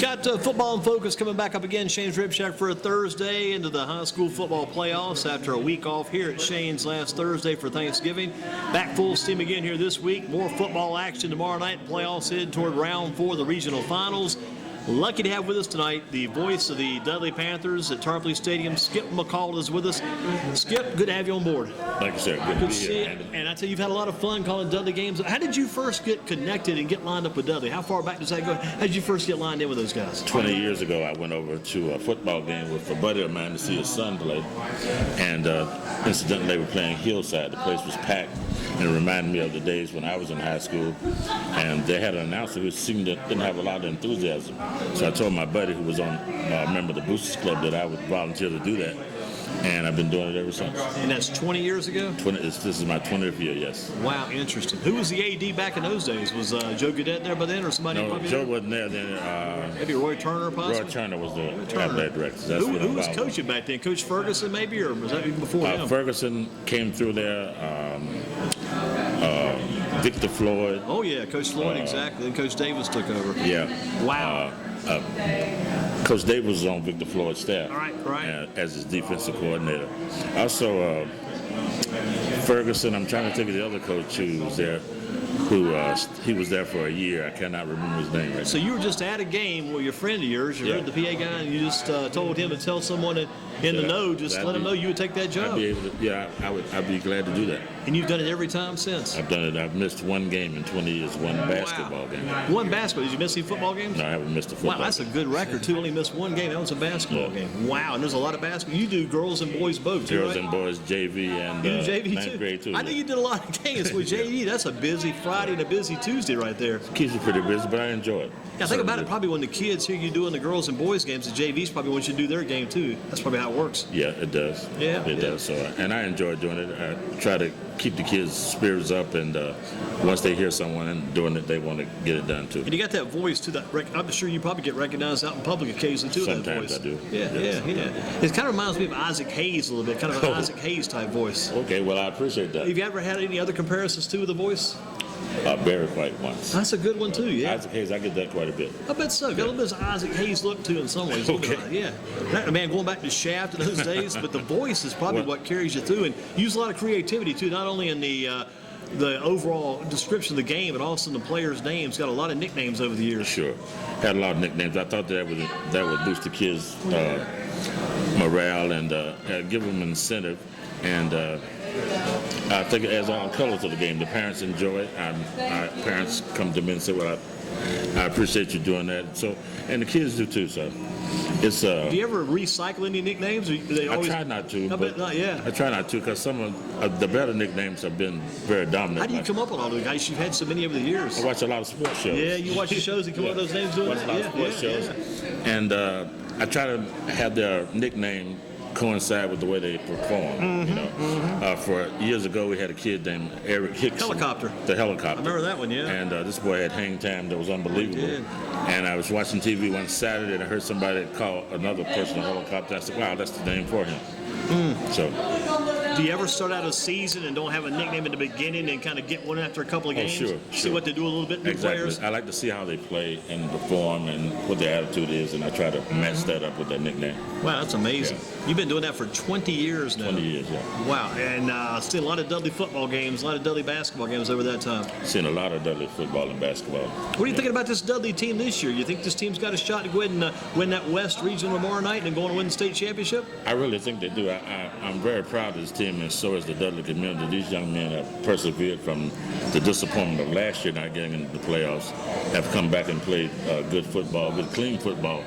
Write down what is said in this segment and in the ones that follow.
Got football in focus coming back up again. Shane's Rib Shack for a Thursday into the high school football playoffs after a week off here at Shane's last Thursday for Thanksgiving. Back full steam again here this week. More football action tomorrow night. Playoffs head toward round 4 of the regional finals. Lucky to have with us tonight the voice of the Dudley Panthers at Tarpley Stadium. Skip McCall is with us. Skip, good to have you on board. Thank you, sir. Good to see you. And I tell you, you've had a lot of fun calling Dudley games. How did you first get connected and get lined up with Dudley? How far back does that go? How did you first get lined in with those guys? 20 years ago, I went over to a football game with a buddy of mine to see his son play. And incidentally, they were playing Hillside. The place was packed. And it reminded me of the days when I was in high school. And they had an announcer who seemed to didn't have a lot of enthusiasm. So I told my buddy who was on a member of the Boosters Club that I would volunteer to do that. And I've been doing it ever since. And that's 20 years ago? This is my 20th year, yes. Wow, interesting. Who was the AD back in those days? Was Joe Goodette there by then or somebody? No, Joe wasn't there then. Maybe Roy Turner, possibly? Roy Turner was the athletic director. Who was coaching back then? Coach Ferguson, maybe? Or was that even before him? Ferguson came through there. Victor Floyd. Oh, yeah, Coach Floyd, exactly. Then Coach Davis took over. Yeah. Wow. Coach Davis was on Victor Floyd's staff as his defensive coordinator. Also, Ferguson, I'm trying to think of the other coach who was there, he was there for a year. I cannot remember his name right now. So you were just at a game with your friend of yours, you heard the PA guy, and you just told him to tell someone in the know, just let him know you would take that job. I'd be glad to do that. And you've done it every time since? I've done it. I've missed one game in 20 years, one basketball game. One basketball? Did you miss any football games? No, I haven't missed a football game. Wow, that's a good record, too. Only missed one game. That was a basketball game. Wow, and there's a lot of basketball. You do girls and boys both, too, Girls and boys, JV, and you do JV ninth grade, too. I knew you did a lot of games with JV. That's a busy Friday and a busy Tuesday right there. Keeps you pretty busy, but I enjoy it. Yeah, think about it. Probably when the kids hear you doing the girls and boys games, the JVs probably want you to do their game, too. That's probably how it works. Yeah, it does. Yeah. It does. So, and I enjoy doing it. I try to keep the kids' spirits up, and once they hear someone doing it, they want to get it done too. And you got that voice too. I'm sure you probably get recognized out in public occasionally too. Sometimes that voice. I do. Yeah. It kind of reminds me of Isaac Hayes a little bit, kind of an Isaac Hayes type voice. Okay, well I appreciate that. Have you ever had any other comparisons too with the voice? Barry White once. That's a good one too. Yeah. Isaac Hayes, I get that quite a bit. I bet so. Got a little bit of Isaac Hayes look too in some ways. Okay. Yeah. Man, going back to Shaft in those days, but the voice is probably what carries you through, and you use a lot of creativity too, not only in the overall description of the game, but also in the players' names. Got a lot of nicknames over the years. Sure, had a lot of nicknames. I thought that would boost the kids' morale and give them incentive. And I think it adds all colors to the game. The parents enjoy it. Our parents come to me and say, "Well, I appreciate you doing that." So, and the kids do too. So, it's. Do you ever recycle any nicknames? Or they always... I try not to. I bet not. Yeah. I try not to because some of the better nicknames have been very dominant. How do you come up with all those guys? You've had so many over the years. I watch a lot of sports shows. Yeah, you watch the shows and come up with those names doing watch that. A lot of sports shows. And I try to have their nickname coincide with the way they perform. For years ago, we had a kid named Eric Hicks. Helicopter. The helicopter. I remember that one, yeah. And this boy had hang time that was unbelievable. He did. And I was watching TV one Saturday, and I heard somebody call another person a helicopter. I said, "Wow, that's the name for him." So. Do you ever start out a season and don't have a nickname in the beginning and kind of get one after a couple of games? Sure. See what they do a little bit with players? I like to see how they play and perform and what their attitude is, and I try to match that up with their nickname. Wow, that's amazing. Yeah. You've been doing that for 20 years now. 20 years, yeah. Wow, and seen a lot of Dudley football games, a lot of Dudley basketball games over that time. Seen a lot of Dudley football and basketball. What are you thinking about this Dudley team this year? You think this team's got a shot to go ahead and win that West Regional tomorrow night and go on to win the state championship? I really think they do. I'm very proud of this team, and so is the Dudley community. These young men have persevered from the disappointment of last year not getting into the playoffs, have come back and played good football, good clean football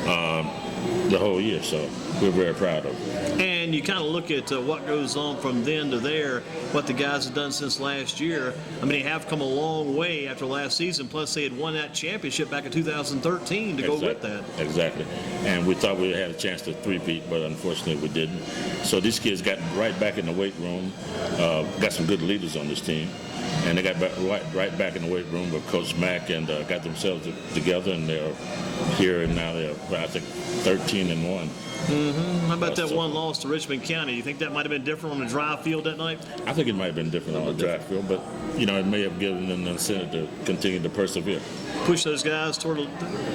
the whole year. So we're very proud of them. And you kind of look at what goes on from then to there, what the guys have done since last year. I mean, they have come a long way after last season, plus they had won that championship back in 2013 to go with that. Exactly. And we thought we had a chance to three-peat, but unfortunately we didn't. So these kids got right back in the weight room, got some good leaders on this team. and they got right back in the weight room with Coach Mack and got themselves together, and they're here, and now they're, I think, 13-1. How about that one loss to Richmond County? Do you think that might have been different on the dry field that night? I think it might have been different on the dry field, but it may have given them the incentive to continue to persevere. Push those guys toward.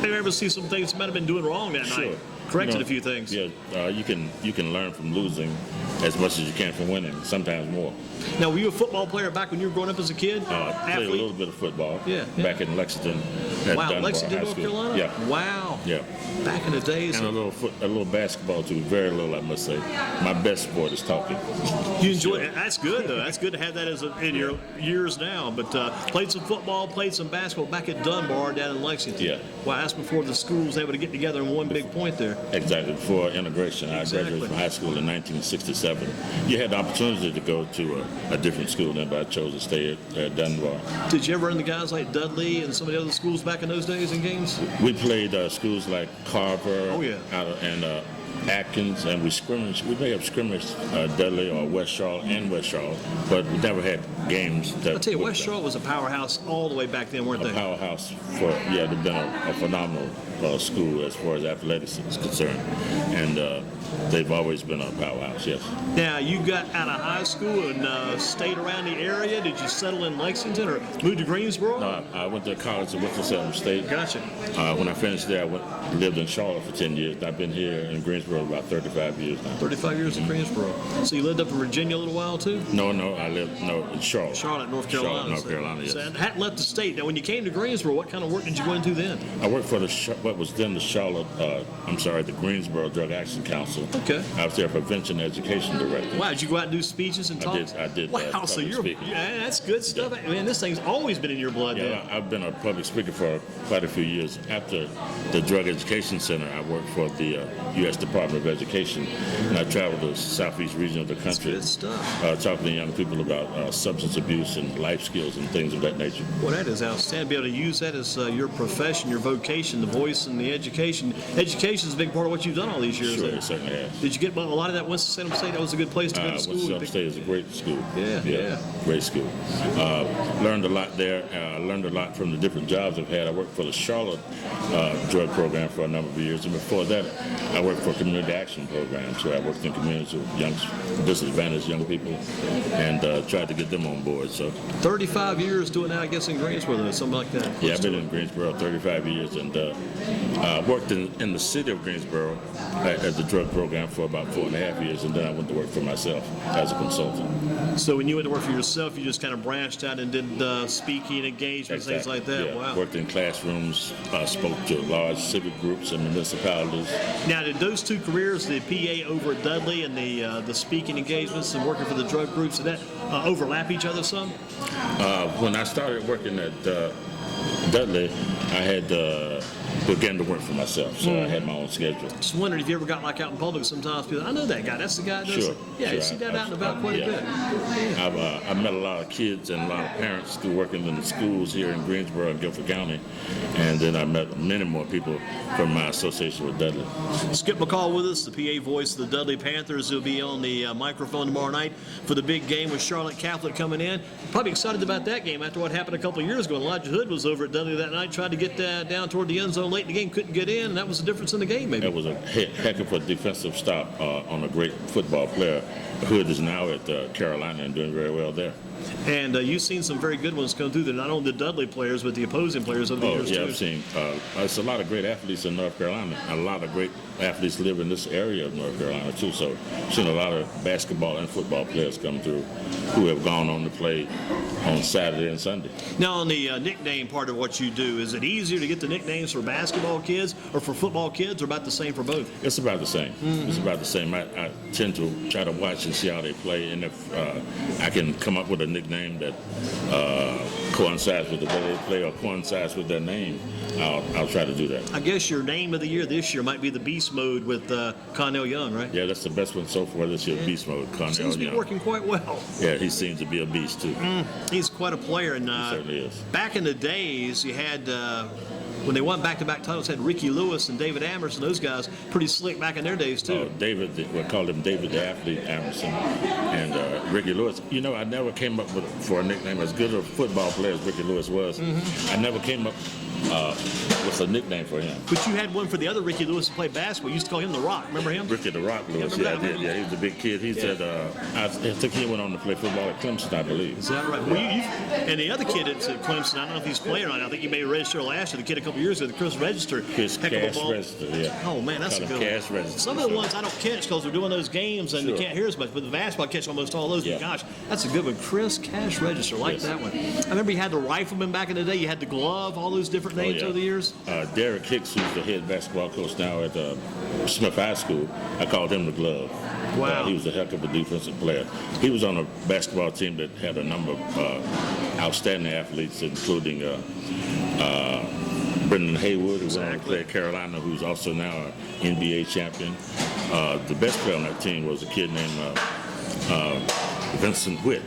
Maybe ever see some things they might have been doing wrong that night. Corrected a few things. Yeah, you can learn from losing as much as you can from winning. Sometimes more. Now, were you a football player back when you were growing up as a kid? I played a little bit of football. Yeah. Back in Lexington. At Lexington, High North School. Carolina. Yeah. Wow. Yeah. Back in the days. And a little basketball too. Very little, I must say. My best sport is talking. You enjoy it. That's good, though. That's good to have that in your years now. But played some football, played some basketball back at Dunbar down in Lexington. Yeah. Wow, that's before the schools were able to get together in one big point there. Exactly. Before integration. I graduated from high school in 1967. You had the opportunity to go to a different school then, but I chose to stay at Dunbar. Did you ever run the guys like Dudley and some of the other schools back in those days in games? We played schools like Carver. Oh, yeah. And Atkins, and we scrimmaged. We may have scrimmaged Dudley or West Charlotte, but we never had games. I'll tell you, West Charlotte was a powerhouse all the way back then, weren't they? A powerhouse they've been a phenomenal school as far as athletics is concerned, and they've always been a powerhouse. Yes. Now, you got out of high school and stayed around the area. Did you settle in Lexington or move to Greensboro? No, I went to college at Winston-Salem State. Gotcha. When I finished there, I lived in Charlotte for 10 years. I've been here in Greensboro about 35 years now. 35 years in Greensboro. So you lived up in Virginia a little while too? No, I lived in Charlotte. Charlotte, North Carolina. Charlotte, North Carolina, yes. So I hadn't left the state. Now, when you came to Greensboro, what kind of work did you go into then? I worked for what was then the Greensboro Drug Action Council. Okay. I was their prevention education director. Wow, did you go out and do speeches and talk? I did. Wow, so that's good stuff. Yeah. Man, this thing's always been in your blood. Yeah, I've been a public speaker for quite a few years. After the Drug Education Center, I worked for the U.S. Department of Education, and I traveled the southeast region of the country. That's good stuff. Talking to young people about substance abuse and life skills and things of that nature. Well, that is outstanding. Be able to use that as your profession, your vocation, the voice, and the education. Education is a big part of what you've done all these years. Sure, it certainly has. Did you get a lot of that Winston-Salem State? That was a good place to go to school. Winston-Salem State is a great school. Yeah. Great school. Learned a lot there. Learned a lot from the different jobs I've had. I worked for the Charlotte drug program for a number of years, and before that, I worked for community action programs. So I worked in communities with disadvantaged young people, and tried to get them on board. So 35 years doing that, I guess, in Greensboro, something like that. Yeah, I've been in Greensboro 35 years, and worked in the city of Greensboro at the drug program for about 4.5 years, and then I went to work for myself as a consultant. So when you went to work for yourself, you just kind of branched out and did speaking engagements, things like that. Yeah. Wow. Worked in classrooms, spoke to large civic groups and municipalities. Now, did those two careers, the PA over at Dudley and the speaking engagements and working for the drug groups, did that overlap each other some? When I started working at Dudley, I had began to work for myself, so I had my own schedule. Just wondered if you ever got like out in public sometimes, people, I know that guy, that's the guy that does Sure. it. Yeah, you see that out and about quite a bit. I've met a lot of kids and a lot of parents through working in the schools here in Greensboro and Guilford County, and then I met many more people from my association with Dudley. Skip McCall with us, the PA voice of the Dudley Panthers, who'll be on the microphone tomorrow night for the big game with Charlotte Catholic coming in. Probably excited about that game after what happened a couple of years ago. Elijah Hood was over at Dudley that night, tried to get down toward the end zone late in the game, couldn't get in, and that was the difference in the game, maybe. That was a heck of a defensive stop on a great football player. Hood is now at Carolina and doing very well there. And you've seen some very good ones come through there, not only the Dudley players, but the opposing players over the years, too. I've seen. There's a lot of great athletes in North Carolina. A lot of great athletes live in this area of North Carolina, too. So I've seen a lot of basketball and football players come through who have gone on to play on Saturday and Sunday. Now, on the nickname part of what you do, is it easier to get the nicknames for basketball kids or for football kids, or about the same for both? It's about the same. It's about the same. I tend to try to watch and see how they play, and if I can come up with a nickname that coincides with the way they play or coincides with their name, I'll try to do that. I guess your name of the year this year might be the Beast Mode with Connell Young, right? Yeah, that's the best one so far this year, Beast Mode, Connell Seems to be Young. working quite well. Yeah, he seems to be a beast, too. He's quite a player. And He certainly is. back in the days, you had when they won back-to-back titles, had Ricky Lewis and David Amerson. Those guys pretty slick back in their days too. David, we called him David the Athlete Amerson, and Ricky Lewis. You know, I never came up for a nickname as good a football player as Ricky Lewis was. I never came up with a nickname for him. But you had one for the other Ricky Lewis who played basketball. You used to call him the Rock. Remember him? Ricky the Rock Lewis. Yeah, I did. Yeah, he was a big kid. He said, I think he went on to play football at Clemson, I believe. Is that right? Well, and the other kid at Clemson, I don't know if he's playing right now. I think he may register last year. The kid a couple years ago, the Chris Register. His cash register, yeah. Oh, man, that's a good cash one. register. Some of the ones I don't catch because we're doing those games and you can't hear as much. But the basketball, I catch almost all those. Yeah. But gosh, that's a good one. Chris Cash Register. Like that one. I remember you had the rifleman back in the day. You had the glove, all those different names over the years. Derek Hicks, who's the head basketball coach now at Smith High School, I called him the glove. Wow. He was a heck of a defensive player. He was on a basketball team that had a number of outstanding athletes, including Brendan Haywood, who went on to play at Carolina, who's also now an NBA champion. The best player on that team was a kid named Vincent Witt,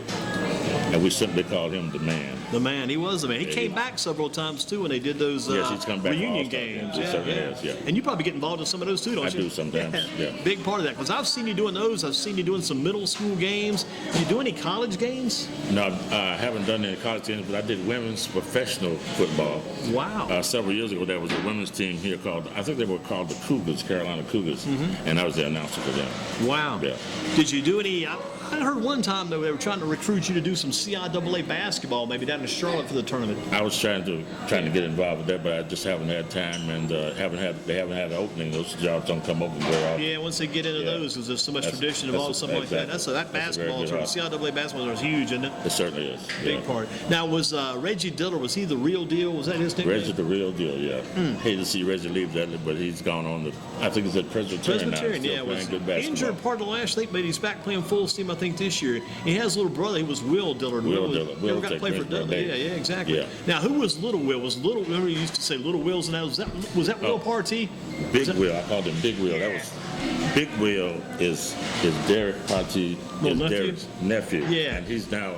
and we simply called him the man. The man, he was the man. He came back several times too when they did those he's come back reunion games. Yeah. And you probably get involved in some of those too, don't you? I do sometimes. Yeah. Big part of that because I've seen you doing those. I've seen you doing some middle school games. Do you do any college games? No, I haven't done any college games, but I did women's professional football. Wow. Several years ago, there was a women's team here called, I think they were called the Cougars, Carolina Cougars, and I was the announcer for them. Wow. Yeah. Did you do any? I heard one time though they were trying to recruit you to do some CIAA basketball, maybe down in Charlotte for the tournament. I was trying to get involved with that, but I just haven't had time, and they haven't had an opening. Those jobs don't come open very often. Yeah, once they get into those, because there's so much tradition involved, something like that. That basketball tournament, CIAA basketball is huge, isn't it? It certainly is. Big part. Now, was Reggie Diller? Was he the real deal? Was that his nickname? Reggie the real deal. Yeah. Hate to see Reggie leave Dudley, but he's gone on to. I think he's at Presbyterian now. Yeah, was good basketball. injured part of the last week, but he's back playing full steam. I think this year. He has a little brother. He was Will Dillard. Will Dillard. Never got to play for Dudley. Yeah, exactly. Yeah. Now, who was Little Will? Remember you used to say Little Will's and that was that Will Partee? Big Will. I called him Big Will. That was Big Will is Derek Partee, is Derek's nephew. Yeah. And he's now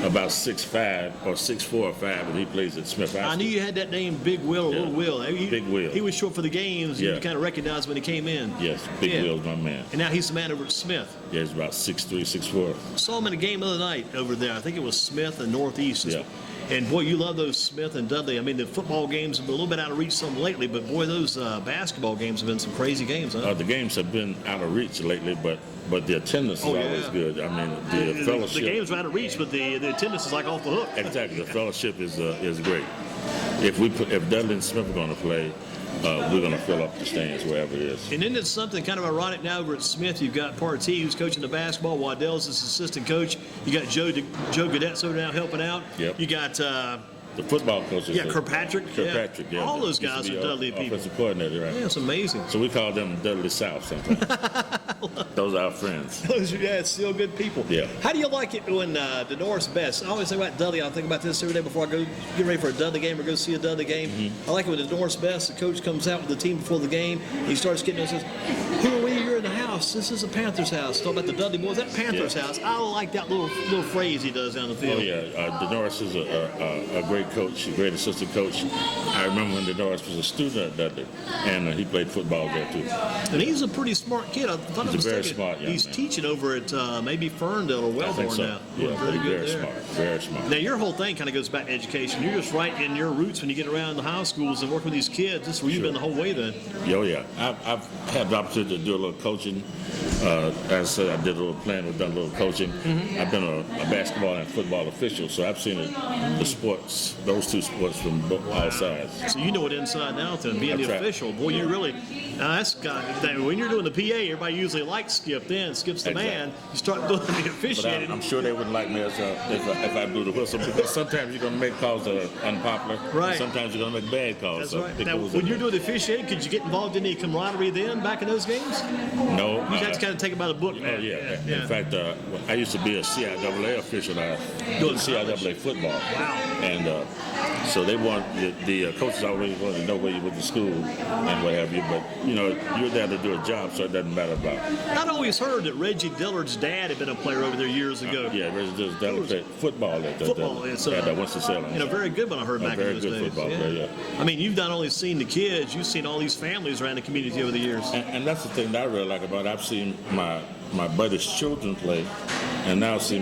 about 6'5" or 6'4" or 5, and he plays at Smith High School. I knew you had that name, Big Will or Little Will. Big Will. He was short for the games. You kind of recognized when he came in. Yes, Big Will's my man. And now he's the man over at Smith. Yeah, he's about 6'3", 6'4". Saw him in a game the other night over there. I think it was Smith and Northeast. Yeah. And boy, you love those Smith and Dudley. I mean, the football games have been a little bit out of reach some lately, but boy, those basketball games have been some crazy games, huh? The games have been out of reach lately, but the attendance is always good. I mean, the fellowship. The games are out of reach, but the attendance is like off the hook. Exactly. The fellowship is great. If Dudley and Smith are going to play, we're going to fill up the stands wherever it is. And then it's something kind of ironic now over at Smith. You've got Partee, who's coaching the basketball. Waddell's his assistant coach. You got Joe Gadetz over now helping out. Yep. You got the football coaches. Yeah, Kirkpatrick. Yeah. All those guys are Dudley people. Offensive coordinator, right? Yeah, it's amazing. So we call them Dudley South sometimes. Those are our friends. It's still good people. Yeah. How do you like it when Denoris Best? I always think about Dudley. I think about this every day before I go get ready for a Dudley game or go see a Dudley game. I like it when Denoris Best, the coach, comes out with the team before the game. He starts getting us and says, "Who are we? You're in the house. This is a Panthers house." Talking about the Dudley boys. That Panthers house. I like that little phrase he does down the field. Oh yeah, Denoris is a great coach, a great assistant coach. I remember when Denoris was a student at Dudley, and he played football there too. And he's a pretty smart kid. He's a very smart young He's man. teaching over at maybe Ferndale or Wellborn now. Yeah, very smart. Very smart. Now your whole thing kind of goes back to education. You're just right in your roots when you get around the high schools and work with these kids. This is where you've been the whole way then. Oh yeah, I've had the opportunity to do a little coaching. As I said, I did a little playing, we've done a little coaching. I've been a basketball and football official, so I've seen the sports, those two sports from all sides. So you know it inside and out then, being the official. Boy, you really, when you're doing the PA, everybody usually likes Skip then. Skip's the man. You start doing the officiating. But I'm sure they wouldn't like me if I blew the whistle, because sometimes you're going to make calls that are unpopular. Right. Sometimes you're going to make bad calls. That's right. Now, when you're doing the officiating, could you get involved in any camaraderie then back in those games? No, No. You have to kind of take it by the book, man. Oh, yeah. In fact, I used to be a CIAA official. I did CIAA football. Wow. And so they want the coaches always want to know where you went to school and what have you. But, you know, you're there to do a job, so it doesn't matter about. I'd always heard that Reggie Dillard's dad had been a player over there years ago. Yeah, Reggie Dillard played football at Winston-Salem. You know, very good when I heard back in those days. Very good football player, yeah. I mean, you've not only seen the kids, you've seen all these families around the community over the years. And that's the thing that I really like about it. I've seen my buddy's children play, and now see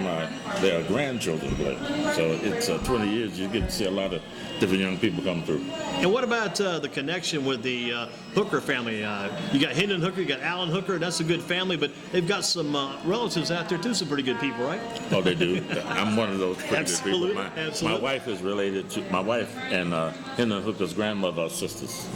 their grandchildren play. So it's 20 years, you get to see a lot of different young people come through. And what about the connection with the Hooker family? You got Hendon Hooker, you got Alan Hooker. That's a good family, but they've got some relatives out there too, some pretty good people, right? Oh, they do. I'm one of those pretty good people. Absolutely. My wife is related to my wife and Hendon Hooker's grandmother are sisters.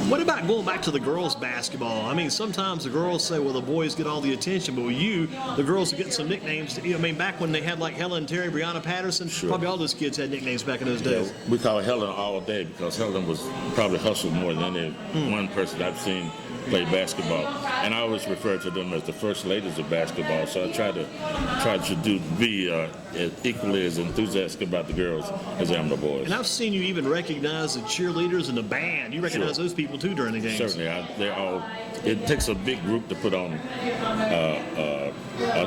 What about going back to the girls' basketball? I mean, sometimes the girls say, well, the boys get all the attention, but with you, the girls are getting some nicknames. I mean, back when they had like Helen Terry, Breonna Patterson, sure. Probably all those kids had nicknames back in those days. Yeah, we call Helen all day because Helen was probably hustled more than any one person I've seen play basketball, and I always refer to them as the first ladies of basketball. So I try to be as equally as enthusiastic about the girls as I am the boys. And I've seen you even recognize the cheerleaders and the band. You recognize those people too during the games. Certainly, they're all. It takes a big group to put on an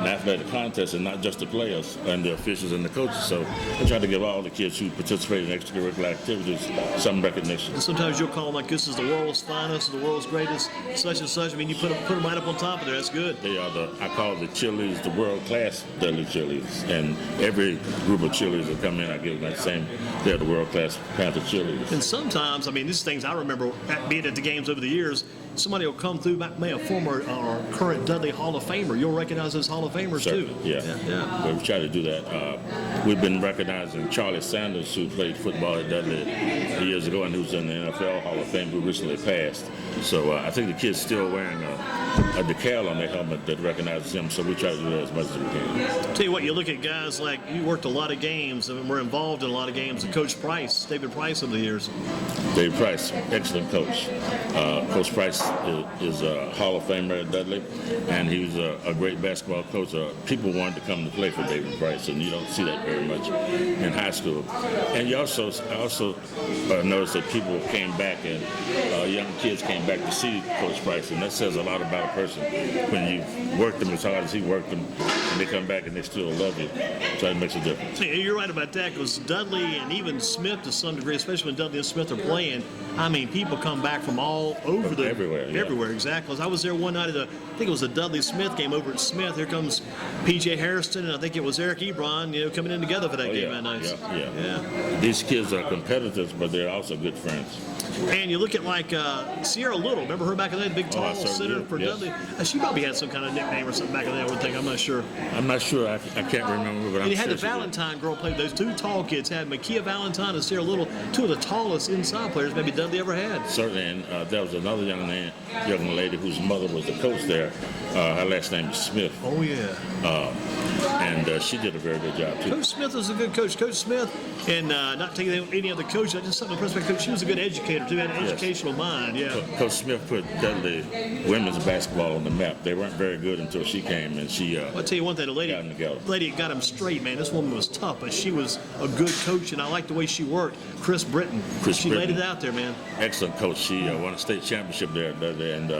athletic contest, and not just the players and the officials and the coaches. So I try to give all the kids who participate in extracurricular activities some recognition. And sometimes you'll call them like this is the world's finest, the world's greatest, such and such. I mean, you put them right up on top of there. That's good. They are I call the cheerleaders the world-class Dudley cheerleaders. And every group of cheerleaders that come in, I give them that same, they're the world-class Panther cheerleaders. And sometimes, I mean, these things I remember being at the games over the years, somebody will come through, maybe a former or current Dudley Hall of Famer. You'll recognize those Hall of Famers certainly, too. Yeah. But we try to do that. We've been recognizing Charlie Sanders, who played football at Dudley years ago and who's in the NFL Hall of Fame, who recently passed. So I think the kid's still wearing a decal on their helmet that recognizes him, so we try to do that as much as we can. Tell you what, you look at guys like, you worked a lot of games and were involved in a lot of games, and Coach Price, David Price over the years. David Price, excellent coach. Coach Price is a Hall of Famer at Dudley, and he was a great basketball coach. People wanted to come to play for David Price, and you don't see that very much in high school. And I also noticed that people came back, and young kids came back to see Coach Price, and that says a lot about a person when you work them as hard as he worked them, and they come back and they still love you. So that makes a difference. Yeah, you're right about that, because Dudley and even Smith to some degree, especially when Dudley and Smith are playing, I mean, people come back from all over everywhere, exactly. I was there one night at I think it was a Dudley Smith game over at Smith. Here comes P.J. Hairston, and I think it was Eric Ebron, coming in together for that game that night. Yeah. These kids are competitors, but they're also good friends. And you look at like Sierra Little. Remember her back in the day, the big tall center for Dudley? She probably had some kind of nickname or something back in the day, I would think. I'm not sure. I can't remember. But and you had the Valentine girl play. Those two tall kids had Makia Valentine and Sierra Little, two of the tallest inside players maybe Dudley ever had. Certainly, and there was another young lady whose mother was the coach there. Her last name is Smith. Oh, yeah. And she did a very good job, too. Coach Smith was a good coach. Coach Smith, and not taking any other coach, I just something impressed by Coach. She was a good educator, too, had an educational mind, Coach Smith put Dudley women's basketball on the map. They weren't very good until she came, and she I'll tell you one thing, the lady got him straight, man. This woman was tough, but she was a good coach, and I liked the way she worked. Chris Britton. She laid it out there, man. Excellent coach. She won a state championship there at Dudley, and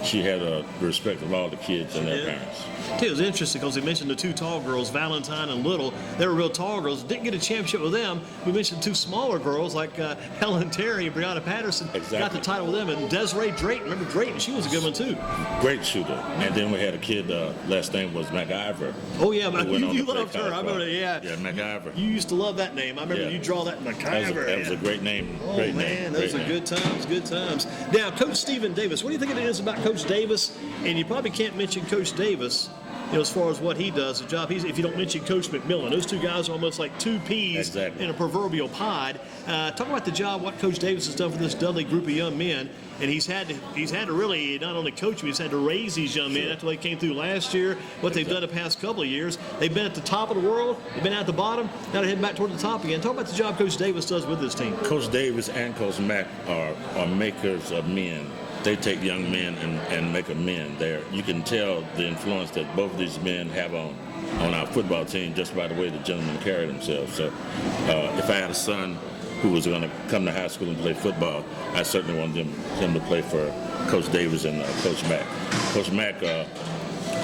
she had the respect of all the kids and their parents. It was interesting because he mentioned the two tall girls, Valentine and Little. They were real tall girls. Didn't get a championship with them. We mentioned two smaller girls like Helen Terry and Breonna Patterson. Exactly. Got the title with them. And Desiree Drayton. Remember Drayton? She was a good one, too. Great shooter. And then we had a kid, last name was McIver. Oh, yeah. You loved her. I remember that, Yeah, McIver. You used to love that name. I remember you draw that McIver. That was a great name. Oh, man. Those are good times. Now, Coach Stephen Davis. What do you think it is about Coach Davis? And you probably can't mention Coach Davis, as far as what he does, the job if you don't mention Coach McMillan. Those two guys are almost like two peas in a proverbial pod. Talk about the job, what Coach Davis has done for this Dudley group of young men. And he's had to really not only coach them, he's had to raise these young men after they came through last year, what they've done the past couple of years. They've been at the top of the world, they've been at the bottom, now they're heading back toward the top again. Talk about the job Coach Davis does with this team. Coach Davis and Coach Mack are makers of men. they take young men and make them men. You can tell the influence that both of these men have on our football team just by the way the gentlemen carry themselves. So if I had a son who was going to come to high school and play football, I certainly wanted him to play for Coach Davis and Coach Mack. Coach Mack,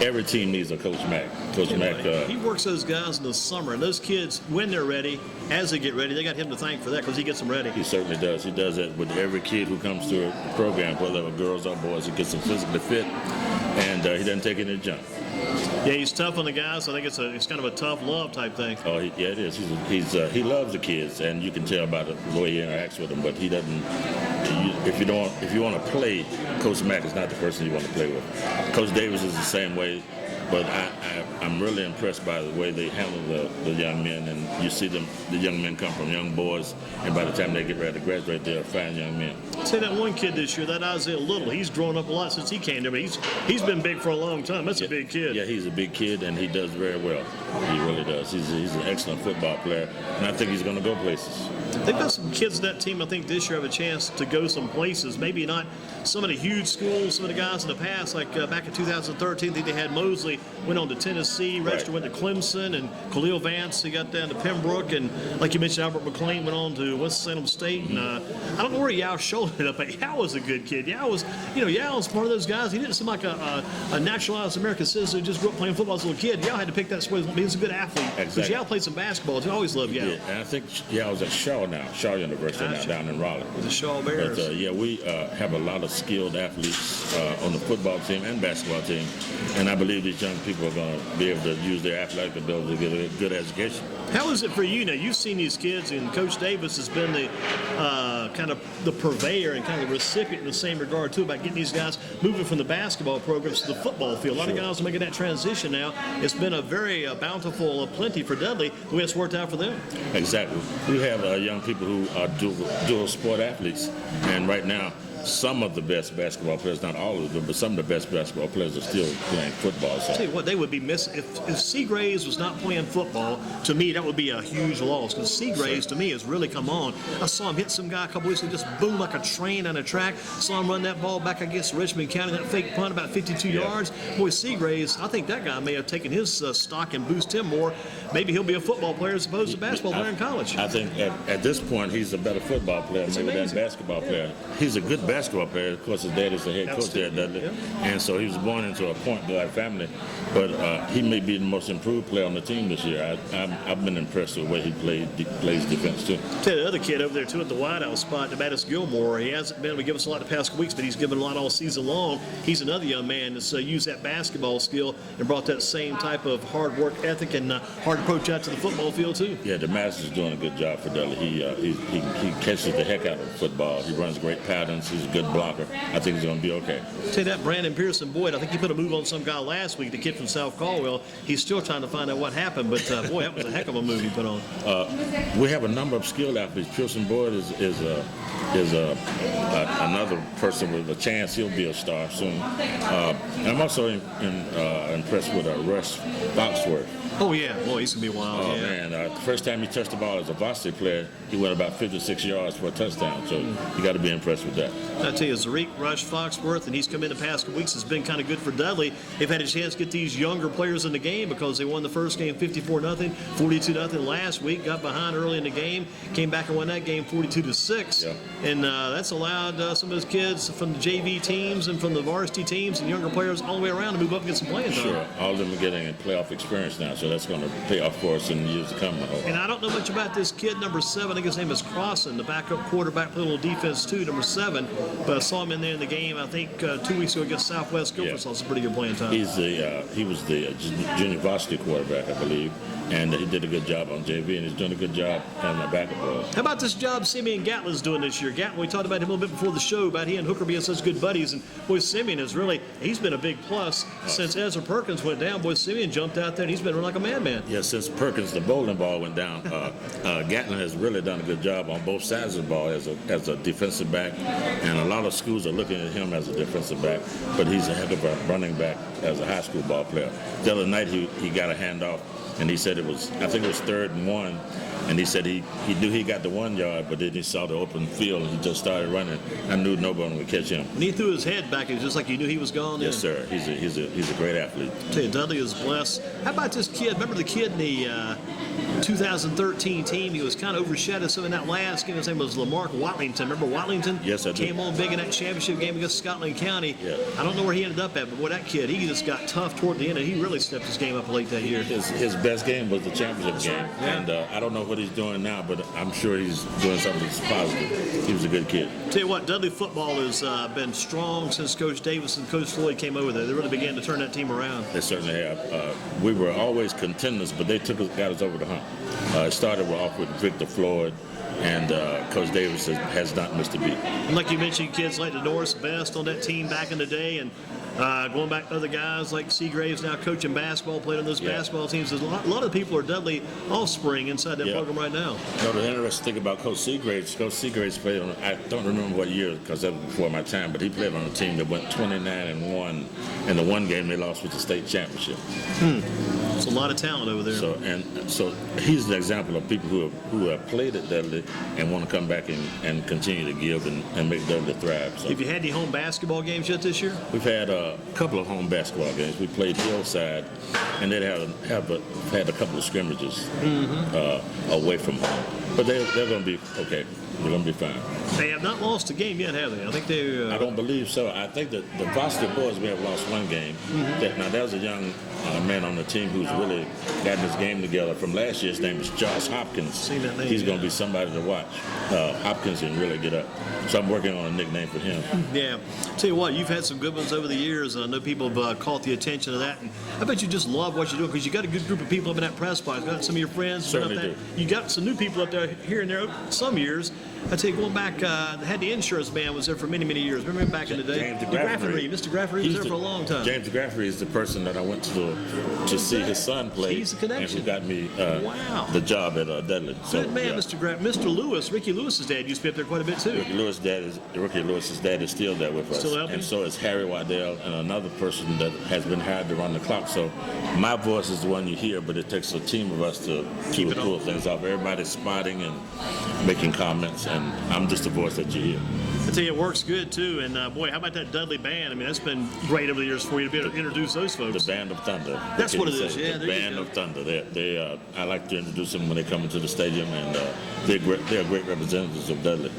every team needs a Coach Mack. Coach Mack. He works those guys in the summer, and those kids, when they're ready, as they get ready, they got him to thank for that because he gets them ready. He certainly does. He does that with every kid who comes through the program, whether they're girls or boys. He gets them physically fit, and he doesn't take any junk. Yeah, he's tough on the guys. I think it's kind of a tough love type thing. Oh, yeah, it is. He loves the kids, and you can tell by the way he interacts with them. But he doesn't. If you want to play, Coach Mack is not the person you want to play with. Coach Davis is the same way. But I'm really impressed by the way they handle the young men, and you see the young men come from young boys, and by the time they get ready to graduate, they're fine young men. Say that one kid this year, that Isaiah Little, he's grown up a lot since he came to me. He's been big for a long time. That's a big kid. Yeah, he's a big kid, and he does very well. He really does. He's an excellent football player, and I think he's going to go places. They've got some kids in that team, I think, this year have a chance to go some places. Maybe not some of the huge schools, some of the guys in the past, like back in 2013, I think they had Mosley, went on to Tennessee, Register went to Clemson, and Khalil Vance, he got down to Pembroke, and like you mentioned, Albert McLean went on to Winston-Salem State. And I don't know where Yao showed up, but Yao was a good kid. Yao was one of those guys. He didn't seem like a naturalized American citizen who just grew up playing football as a little kid. Yao had to pick that sport. He was a good athlete. Exactly. But Yao played some basketball. I always loved Yao. Yeah, and I think Yao's at Shaw University now, down in Raleigh. The Shaw Bears. But we have a lot of skilled athletes on the football team and basketball team, and I believe these young people are going to be able to use their athletic ability to get a good education. How is it for you now? You've seen these kids, and Coach Davis has been the kind of the purveyor and kind of the recipient in the same regard too about getting these guys moving from the basketball programs to the football field. A lot of guys are making that transition now. It's been a very bountiful plenty for Dudley. The way it's worked out for them. Exactly. We have young people who are dual sport athletes, and right now some of the best basketball players, not all of them, but some of the best basketball players are still playing football. So. I'll tell you what, they would be missing. If Seagraves was not playing football, to me, that would be a huge loss, because Seagraves, to me, has really come on. I saw him hit some guy a couple weeks ago, just boom like a train on a track. Saw him run that ball back against Richmond County, that fake punt about 52 yards. Boy, Seagraves, I think that guy may have taken his stock and boost him more. Maybe he'll be a football player as opposed to a basketball player in college. I think at this point, he's a better football player maybe than basketball player. He's a good basketball player. Of course, his dad is the head coach there at Dudley. And so he was born into a point guard family. But he may be the most improved player on the team this year. I've been impressed with the way he plays defense, too. Tell you the other kid over there, too, at the wideout spot, Debatis Gilmore. He hasn't been able to give us a lot the past weeks, but he's given a lot all season long. He's another young man that's used that basketball skill and brought that same type of hard work ethic and hard approach out to the football field, too. Yeah, Debatis is doing a good job for Dudley. He catches the heck out of football. He runs great patterns. He's a good blocker. I think he's going to be okay. Tell you that Brandon Pearson Boyd, I think he put a move on some guy last week, the kid from South Caldwell. He's still trying to find out what happened, but boy, that was a heck of a move he put on. We have a number of skilled athletes. Pearson Boyd is another person with a chance. He'll be a star soon. And I'm also impressed with Russ Foxworth. Oh, yeah. Boy, he's going to be wild. Oh, man. The first time he touched the ball as a varsity player, he went about 56 yards for a touchdown. So you got to be impressed with that. I tell you, Zariq Rush Foxworth, and he's come in the past couple weeks, has been kind of good for Dudley. They've had a chance to get these younger players in the game because they won the first game 54-0, 42-0 last week, got behind early in the game, came back and won that game 42-6. Yeah. And that's allowed some of those kids from the JV teams and from the varsity teams and younger players all the way around to move up and get some playing time. Sure. All of them are getting a playoff experience now, so that's going to pay off for us in the years to come, I hope. And I don't know much about this kid, number 7. I think his name is Crossan, the backup quarterback, played a little defense too, number 7. But I saw him in there in the game, I think 2 weeks ago against Southwest Guilford, so it's a pretty good playing time. He was the junior varsity quarterback, I believe, and he did a good job on JV, and he's doing a good job on the backup ball. How about this job Simeon Gatlin's doing this year? Gatlin, we talked about him a little bit before the show, about he and Hooker being such good buddies, and boy, Simeon he's been a big plus since Ezra Perkins went down. Boy, Simeon jumped out there, and he's been running like a madman. Yeah, since Perkins, the bowling ball went down, Gatlin has really done a good job on both sides of the ball as a defensive back, and a lot of schools are looking at him as a defensive back, but he's a heck of a running back as a high school ball player. The other night he got a handoff, and he said I think it was 3rd and 1, and he said he knew he got the 1 yard, but then he saw the open field and he just started running. I knew nobody would catch him. When he threw his head back, it was just like you knew he was gone. Yes, sir. He's a great athlete. I tell you, Dudley is blessed. How about this kid? Remember the kid in the 2013 team? He was kind of overshadowed. So in that last game, his name was Lamarck Watlington. Remember Watlington? Yes, I do. Came on big in that championship game against Scotland County. Yeah. I don't know where he ended up at, but boy, that kid, he just got tough toward the end, and he really stepped his game up late that year. His best game was the championship game, Yeah. and I don't know what he's doing now, but I'm sure he's doing something that's positive. He was a good kid. Tell you what, Dudley football has been strong since Coach Davis and Coach Floyd came over there. They really began to turn that team around. They certainly have. We were always contenders, but they got us over the hump. It started off with Victor Floyd, and Coach Davis has not missed a beat. And like you mentioned, kids like the Norris Best on that team back in the day, and going back to other guys like Seagraves now coaching basketball, playing on those basketball teams. There's a lot of people are Dudley offspring inside that program right now. You know, the interesting thing about Coach Seagraves played on, I don't remember what year because that was before my time, but he played on a team that went 29-1, and the one game they lost was the state championship. It's a lot of talent over there. So he's an example of people who have played at Dudley and want to come back and continue to give and make Dudley thrive. So have you had any home basketball games yet this year? we've had a couple of home basketball games. We played Hillside, and they'd had a couple of scrimmages away from home. But they're going to be okay. They're going to be fine. They have not lost a game yet, have they? I think they. I don't believe so. I think that the varsity boys may have lost one game. Now, there was a young man on the team who's really gotten his game together from last year. His name is Josh Hopkins. Seen that name, He's going to be somebody to watch. Hopkins can really get up. So I'm working on a nickname for him. Yeah. Tell you what, you've had some good ones over the years, and I know people have caught the attention of that. And I bet you just love what you're doing because you got a good group of people up in that press box. You got some of your friends. Certainly up there. do. You got some new people up there here and there some years. I tell you, going back, had the insurance man was there for many, many years. Remember him back in the day? James DeGraffery. Mr. Graffery was there for a long time. James DeGraffery is the person that I went to see his son play. He's the connection. And who got me Wow. the job at Dudley. Good man, Mr. Graff. Mr. Lewis, Ricky Lewis's dad used to be up there quite a bit too. Ricky Lewis's dad is still there with us. Still helping? And so is Harry Waddell and another person that has been hired to run the clock. So my voice is the one you hear, but it takes a team of us to pull things off. Everybody's spotting and making comments, and I'm just the voice that you hear. I tell you, it works good too. And boy, how about that Dudley band? I mean, that's been great over the years for you to be able to introduce those folks. The Band of Thunder. That's what it is. Yeah, the Band of Thunder. I like to introduce them when they come into the stadium, and they're great representatives of Dudley.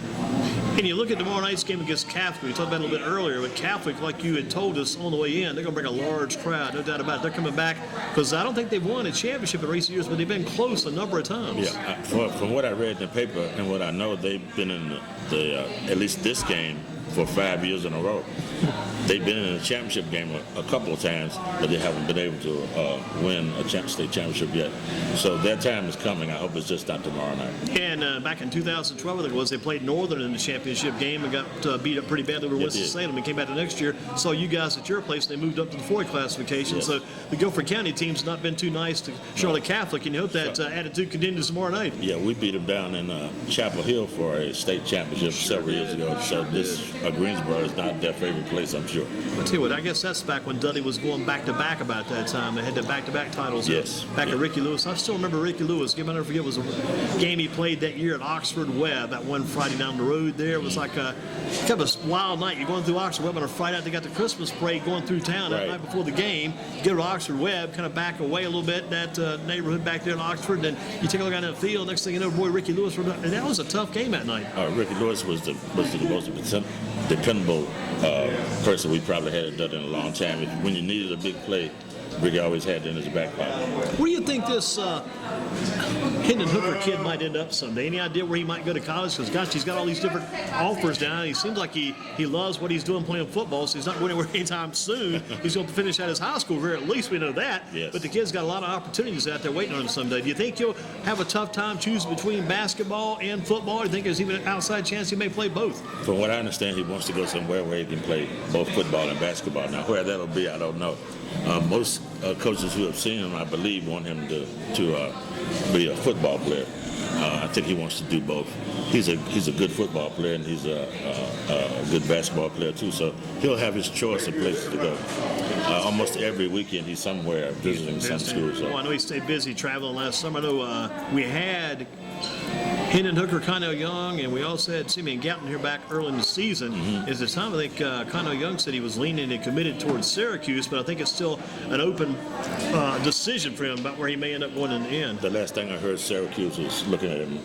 And you look at tomorrow night's game against Catholic. We talked about it a little bit earlier. With Catholic, like you had told us on the way in, they're going to bring a large crowd, no doubt about it. They're coming back because I don't think they've won a championship in recent years, but they've been close a number of times. Yeah, from what I read in the paper and what I know, they've been in the at least this game for 5 years in a row. They've been in a championship game a couple of times, but they haven't been able to win a state championship yet. So their time is coming. I hope it's just not tomorrow night. And back in 2012, I think it was, they played Northern in the championship game and got beat up pretty badly with Winston-Salem and came back the next year. Saw you guys at your place, and they moved up to the 4 classification. Yes. So the Guilford County team's not been too nice to Charlotte Catholic, and you hope that attitude continues tomorrow night. Yeah, we beat them down in Chapel Hill for a state championship several years ago. So this Greensboro is not their favorite place, I'm sure. I'll tell you what, I guess that's back when Dudley was going back-to-back about that time. They had the back-to-back titles. Yes. Back at Ricky Lewis. I still remember Ricky Lewis. I'll never forget, it was a game he played that year at Oxford Webb, that one Friday down the road there. It was like a kind of a wild night. You're going through Oxford Webb on a Friday night. They got the Christmas parade going through town that night before the game. You go to Oxford Webb, kind of back away a little bit, that neighborhood back there in Oxford, and then you take a look out that field. Next thing you know, boy, Ricky Lewis. And that was a tough game that night. Ricky Lewis was the most dependable person we probably had at Dudley in a long time. When you needed a big play, Ricky always had it in his back pocket. Where do you think this Hendon Hooker kid might end up someday? Any idea where he might go to college? Because, gosh, he's got all these different offers down. He seems like he loves what he's doing playing football, so he's not going anywhere anytime soon. He's going to finish out his high school career. At least we know that. Yes. But the kid's got a lot of opportunities out there waiting on him someday. Do you think he'll have a tough time choosing between basketball and football? Or do you think there's even an outside chance he may play both? From what I understand, he wants to go somewhere where he can play both football and basketball. Now, where that'll be, I don't know. Most coaches who have seen him, I believe, want him to be a football player. I think he wants to do both. He's a good football player, and he's a good basketball player too. So he'll have his choice of places to go. Almost every weekend he's somewhere visiting some school. So. Well, I know he stayed busy traveling last summer. I know we had Hendon Hooker, Connell Young, and we also had Simeon Gatlin here back early in the season. At the time, I think Connell Young said he was leaning and committed towards Syracuse, but I think it's still an open decision for him about where he may end up going in the end. The last thing I heard, Syracuse was looking at him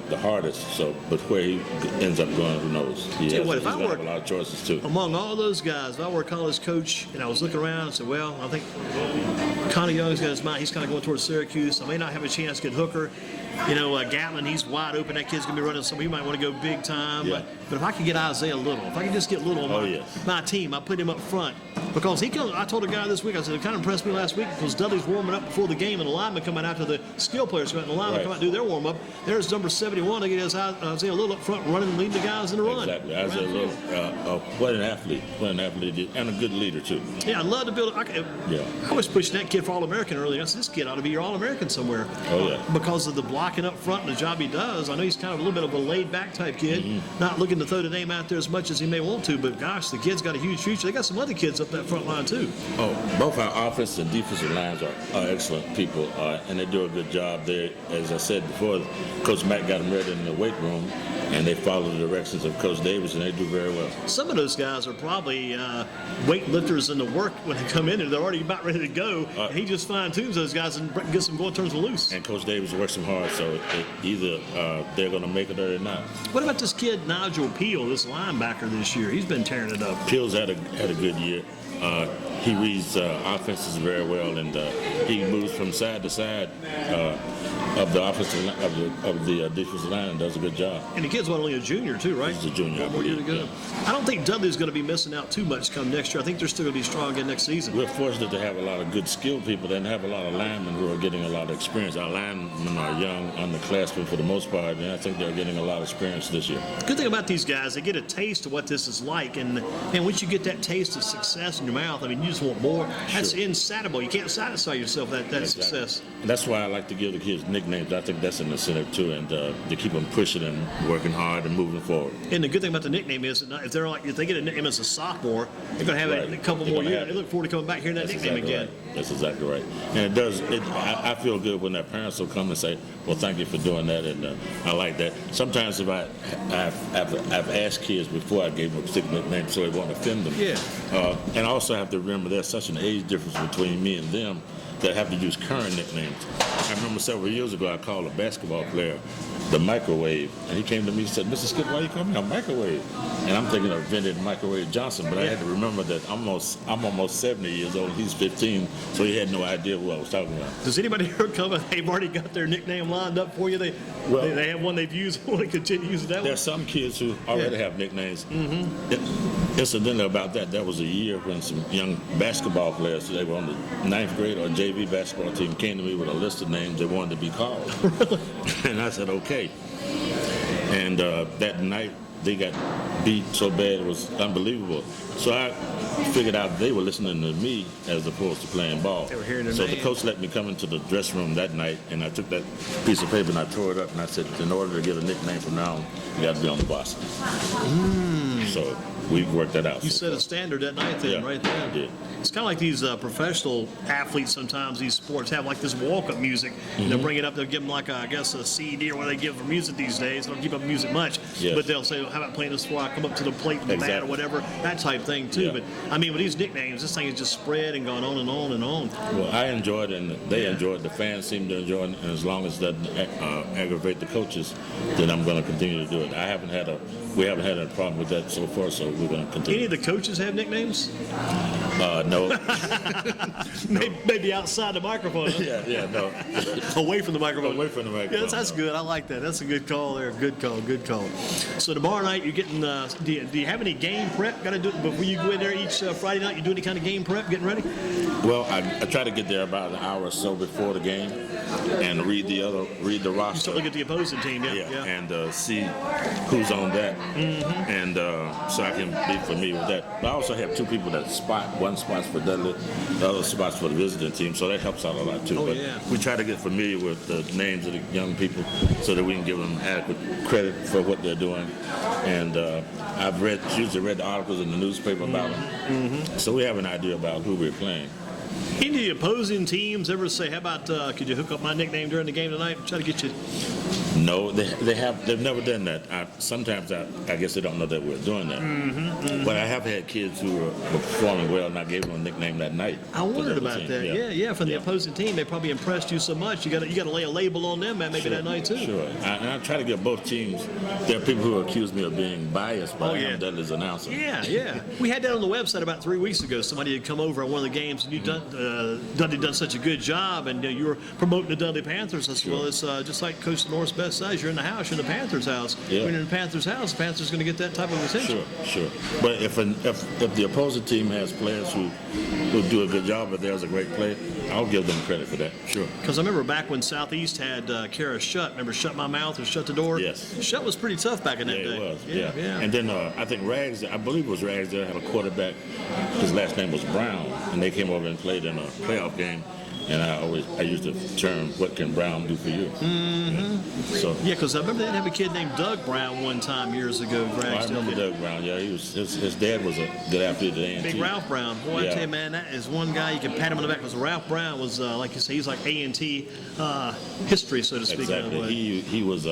the hardest. So, but where he ends up going, who knows? He's going to have a lot of choices too. Among all those guys, if I were a college coach and I was looking around and said, well, I think Connell Young's got his mind. He's kind of going towards Syracuse. I may not have a chance to get Hooker. You know, Gatlin, he's wide open. That kid's going to be running somewhere. He might want to go big time. Yeah. But if I could get Isaiah Little, if I could just get Little on my team, I put him up front. Because I told a guy this week, I said, it kind of impressed me last week because Dudley's warming up before the game and the linemen coming out to the skill players come out and the linemen come out and do their warm up. There's number 71. They get Isaiah Little up front running and leading the guys in the run. Exactly. Isaiah Little, what an athlete. What an athlete and a good leader too. Yeah, I'd love to build I was pushing that kid for All-American earlier. I said, this kid ought to be your All-American somewhere. Oh, yeah. Because of the blocking up front and the job he does. I know he's kind of a little bit of a laid-back type kid, not looking to throw the name out there as much as he may want to, but gosh, the kid's got a huge future. They got some other kids up that front line too. Oh, both our offense and defensive lines are excellent people, and they do a good job there. As I said before, Coach Mack got them ready in the weight room, and they follow the directions of Coach Davis, and they do very well. Some of those guys are probably weightlifters in the work when they come in there. They're already about ready to go, and he just fine-tunes those guys and gets them going turns loose. And Coach Davis works them hard, so either they're going to make it or they're not. What about this kid, Nigel Peel, this linebacker this year? He's been tearing it up. Peel's had a good year. He reads offenses very well, and he moves from side to side of the offensive of the defensive line and does a good job. And the kid's only a junior too, right? He's a junior. One more year to go. Yeah. I don't think Dudley's going to be missing out too much come next year. I think they're still going to be strong again next season. We're fortunate to have a lot of good skilled people and have a lot of linemen who are getting a lot of experience. Our linemen are young, underclassmen for the most part, and I think they're getting a lot of experience this year. Good thing about these guys, they get a taste of what this is like, and once you get that taste of success in your mouth, I mean, you just want more. That's insatiable. You can't satisfy yourself that exactly. Success. And that's why I like to give the kids nicknames. I think that's an incentive too, and to keep them pushing and working hard and moving forward. And the good thing about the nickname is that if they get a nickname as a sophomore, they're going to have it a couple more years. They look forward to coming back here in that nickname again. Right. That's exactly right. And it does. I feel good when their parents will come and say, "Well, thank you for doing that," and I like that. Sometimes if I've asked kids before I gave them a particular nickname so it won't offend them. Yeah. And I also have to remember there's such an age difference between me and them that have to use current nicknames. I remember several years ago I called a basketball player the Microwave, and he came to me and said, "Mr. Skip, why you call me a Microwave?" And I'm thinking of Vintage Microwave Johnson, but I had to remember that I'm almost 70 years old. He's 15, so he had no idea who I was talking about. Does anybody ever come and they've already got their nickname lined up for you? They have one they've used, want to continue using that one? There's some kids who already have nicknames. Incidentally about that was a year when some young basketball players, they were on the 9th grade or JV basketball team, came to me with a list of names they wanted to be called. And I said, okay. And that night, they got beat so bad it was unbelievable. So I figured out they were listening to me as opposed to playing ball. They were hearing their so name. the coach let me come into the dressing room that night, and I took that piece of paper and I tore it up, and I said, in order to get a nickname from now on, you got to be on the varsity. So we've worked that out. You set a standard that night then, right there. I did. It's kind of like these professional athletes sometimes, these sports have like this walk-up music. They'll bring it up, they'll give them like, I guess, a CD or what they give for music these days. They don't keep up music much. Yes. But they'll say, well, how about playing this before I come up to the plate and the mat or whatever, that type thing too. Yeah. But I mean, with these nicknames, this thing has just spread and gone on and on and on. Well, I enjoyed it, and they enjoyed it. The fans seem to enjoy it, and as long as it doesn't aggravate the coaches, then I'm going to continue to do it. We haven't had a problem with that so far, so we're going to continue. Any of the coaches have nicknames? No. Maybe outside the microphone. Huh? Yeah, no. Away from the microphone. Away from the microphone. Yeah, that's good. I like that. That's a good call there. Good call. So tomorrow night, you're getting. Do you have any game prep? Got to do it before you go in there each Friday night. You do any kind of game prep, getting ready? Well, I try to get there about an hour or so before the game, and read the You roster. start looking at the opposing team, And see who's on that, and so I can be familiar with that. But I also have two people that one spot's for Dudley, the other spot's for the visiting team, so that helps out a lot too. Oh, but yeah. we try to get familiar with the names of the young people so that we can give them adequate credit for what they're doing. And I've usually read the articles in the newspaper about them, so we have an idea about who we're playing. Any of the opposing teams ever say, how about, could you hook up my nickname during the game tonight? Try to get you. No, they've never done that. Sometimes I guess they don't know that we're doing that. But I have had kids who were performing well, and I gave them a nickname that night. I wondered about that. Yeah. From the opposing team, they probably impressed you so much. You got to lay a label on them, maybe that night too. Sure. And I try to give both teams. There are people who accuse me of being biased by Dudley's announcer. Yeah. We had that on the website about 3 weeks ago. Somebody had come over on one of the games, and Dudley done such a good job, and you were promoting the Dudley Panthers. I said, well, it's just like Coach North's best size. You're in the house. You're in the Panthers' house. Yeah. When you're in the Panthers' house, the Panthers going to get that type of attention. Sure. But if the opposing team has players who do a good job, but there's a great play, I'll give them credit for that. Sure. Because I remember back when Southeast had Kara Shut. Remember Shut My Mouth or Shut the Door? Yes. Shut was pretty tough back in that day. It was. Yeah. And then I think I believe it was Ragsdale, had a quarterback. His last name was Brown, and they came over and played in a playoff game. And I used the term, what can Brown do for you? Because I remember they had a kid named Doug Brown one time years ago. I remember Doug Brown. Yeah, his dad was a good athlete at A&T. Big Ralph Brown. Boy, I tell you, man, that is one guy you can pat him on the back because Ralph Brown was, like you say, he's like A&T history, so to speak. Exactly. He was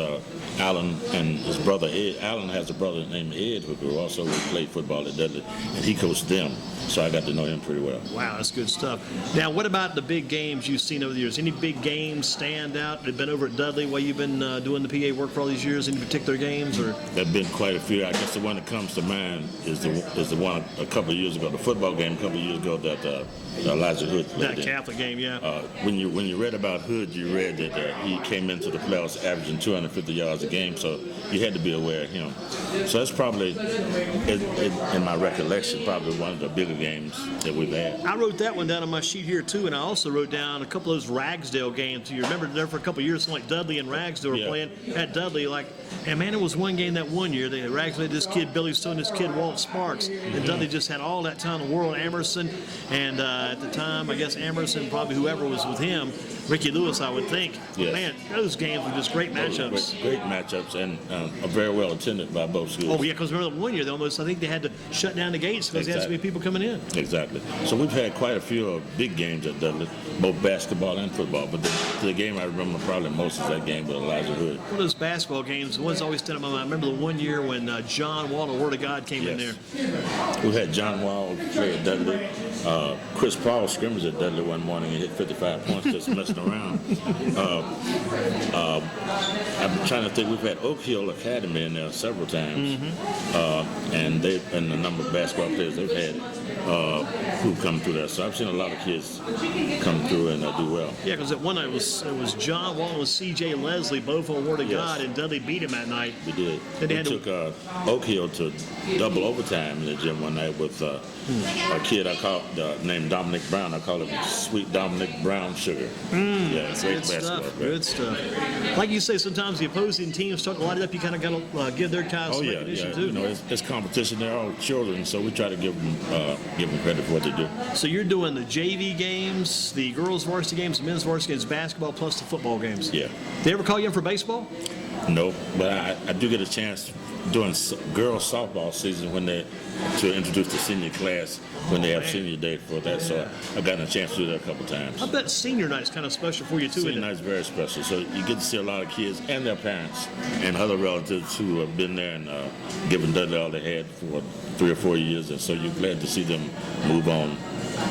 Alan and his brother Ed. Alan has a brother named Ed who also played football at Dudley, and he coached them. So I got to know him pretty well. Wow, that's good stuff. Now, what about the big games you've seen over the years? Any big games stand out? They've been over at Dudley while you've been doing the PA work for all these years. Any particular games? Or there have been quite a few. I guess the one that comes to mind is the one a couple of years ago, the football game a couple of years ago that Elijah Hood played. That Catholic game, yeah. When you read about Hood, you read that he came into the playoffs averaging 250 yards a game, so you had to be aware of him. So that's probably, in my recollection, probably one of the bigger games that we've had. I wrote that one down on my sheet here too, and I also wrote down a couple of those Ragsdale games. You remember there for a couple of years, like Dudley and Ragsdale were playing at Dudley. And man, it was one game that one year. Ragsdale had this kid Billy Stone, this kid Walt Sparks, and Dudley just had all that time in the world. Emerson, and at the time, I guess Emerson, probably whoever was with him, Ricky Lewis, I would think. Yes. Man, those games were just great matchups. Great matchups, and are very well attended by both schools. Oh yeah, because remember one year I think they had to shut down the gates because they had so many people coming in. Exactly. So we've had quite a few big games at Dudley, both basketball and football. But the game I remember probably most is that game with Elijah Hood. One of those basketball games, the ones always stand up in my mind. I remember the one year when John Wall, the Word of God, came in there. We had John Wall play at Dudley. Chris Paul scrimmaged at Dudley one morning and hit 55 points just messing around. I'm trying to think. We've had Oak Hill Academy in there several times, and the number of basketball players they've had who come through there. So I've seen a lot of kids come through and do well. Yeah, because at one night it was John Wall and C.J. Leslie, both on Word of God, and Dudley beat him that night. We did. They took Oak Hill to double overtime in the gym one night with a kid I called named Dominic Brown. I call him Sweet Dominic Brown Sugar. Yeah, great basketball. Good stuff. Like you say, sometimes the opposing teams start to light it up. You kind of got to give their guys some recognition too. You know, it's competition. They're all children, so we try to give them credit for what they do. So you're doing the JV games, the girls' varsity games, the men's varsity games, basketball, plus the football games. Yeah. They ever call you in for baseball? No, but I do get a chance during girls softball season to introduce the senior class when they have senior day for that. So I've gotten a chance to do that a couple times. I bet senior night's kind of special for you too. Senior night's very special. So you get to see a lot of kids and their parents and other relatives who have been there and given Dudley all they had for 3 or 4 years, and so you're glad to see them move on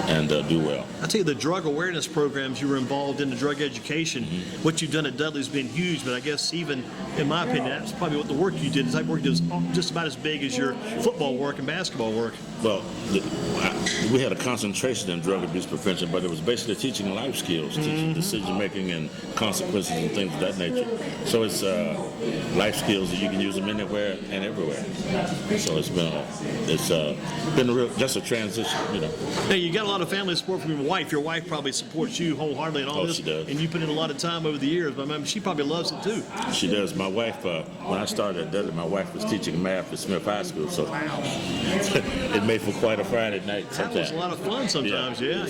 and do well. I tell you, the drug awareness programs you were involved in, the drug education, what you've done at Dudley's been huge, but I guess even, in my opinion, that's probably what the work you did, the type of work you did was just about as big as your football work and basketball work. Well, we had a concentration in drug abuse prevention, but it was basically teaching life skills, teaching decision-making and consequences and things of that nature. So it's life skills that you can use them anywhere and everywhere. So it's been just a transition, you know. Now, you got a lot of family support from your wife. Your wife probably supports you wholeheartedly in all this. She does. And you put in a lot of time over the years. But I mean, she probably loves it too. She does. My wife, when I started at Dudley, my wife was teaching math at Smith High School, so it made for quite a Friday night sometimes. That was a lot of fun sometimes, yeah.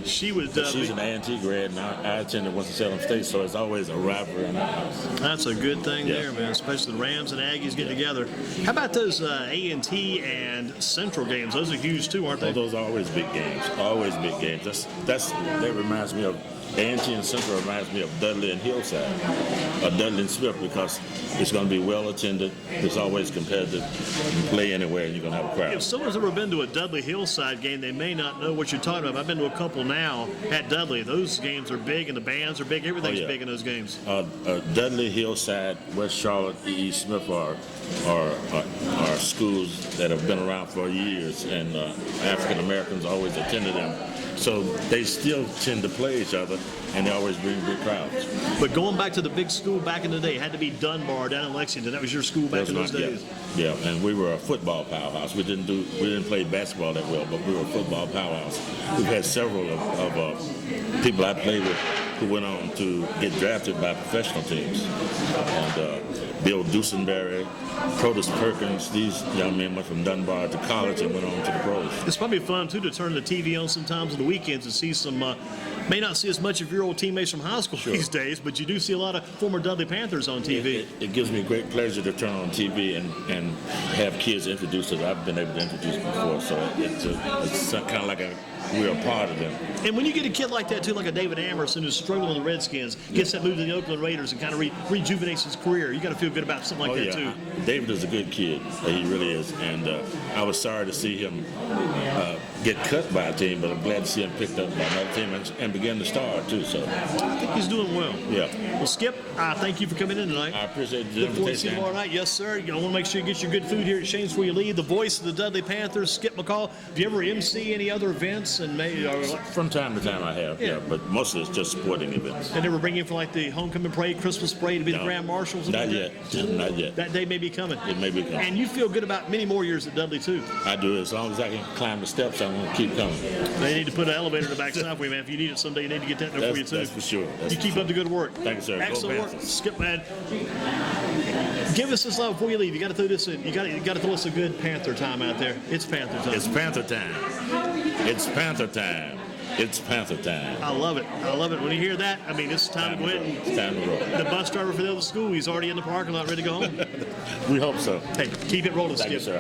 She was. She's an A&T grad, and I attended Winston-Salem State, so it's always a rivalry in our house. That's a good thing there, man, especially the Rams and Aggies getting together. How about those A&T and Central games? Those are huge too, aren't they? Oh, those are always big games. Always big games. That reminds me of A&T and Central reminds me of Dudley and Hillside, or Dudley and Smith, because it's going to be well attended. It's always competitive. You can play anywhere, and you're going to have a crowd. If someone's ever been to a Dudley Hillside game, they may not know what you're talking about. I've been to a couple now at Dudley. Those games are big, and the bands are big. Everything's big in those games. Dudley, Hillside, West Charlotte, E.E. Smith are schools that have been around for years, and African Americans always attended them. So they still tend to play each other, and they always bring big crowds. But going back to the big school back in the day, it had to be Dunbar down in Lexington. That was your school back in those days. Yeah, and we were a football powerhouse. We didn't play basketball that well, but we were a football powerhouse. We've had several of people I played with who went on to get drafted by professional teams. And Bill Dusenberry, Protus Perkins, these young men went from Dunbar to college and went on to the pros. It's probably fun, too, to turn the TV on sometimes on the weekends and see some, may not see as much of your old teammates from high school these days, but you do see a lot of former Dudley Panthers on TV. It gives me great pleasure to turn on TV and have kids introduced that I've been able to introduce before. So it's kind of like we're a part of them. And when you get a kid like that, too, like a David Amerson who's struggling with the Redskins, gets that move to the Oakland Raiders and kind of rejuvenates his career, you got to feel good about something like that, too. David is a good kid. He really is. And I was sorry to see him get cut by a team, but I'm glad to see him picked up by another team and begin to start, too. So I think he's doing well. Yeah. Well, Skip, thank you for coming in tonight. I appreciate the invitation. Look forward to seeing you tomorrow invitation. night. Yes, sir. You want to make sure you get your good food here at Shane's before you leave. The voice of the Dudley Panthers, Skip McCall. Do you ever MC any other events? And maybe From time to time I have, but mostly it's just sporting events. they never bring you for like the homecoming parade, Christmas parade to be the Grand Marshals? Not yet. Not yet. That day may be coming. It may be coming. And you feel good about many more years at Dudley, too. I do. As long as I can climb the steps, I'm going to keep coming. They need to put an elevator in the backside for you, man. If you need it someday, you need to get that there for you, too. That's for sure. You keep up the good work. Thank you, sir. Excellent Go work. Panthers. Skip, man. Give us this love before you leave. You got to throw this in. You got to throw us a good Panther time out there. It's Panther time. It's Panther time. It's Panther time. It's Panther time. I love it. I love it. When you hear that, I mean, it's time to go ahead It's time to roll. the bus driver for the other school, he's already in the parking lot ready to go home. We hope so. Hey, keep it rolling, Thank you, Skip. sir.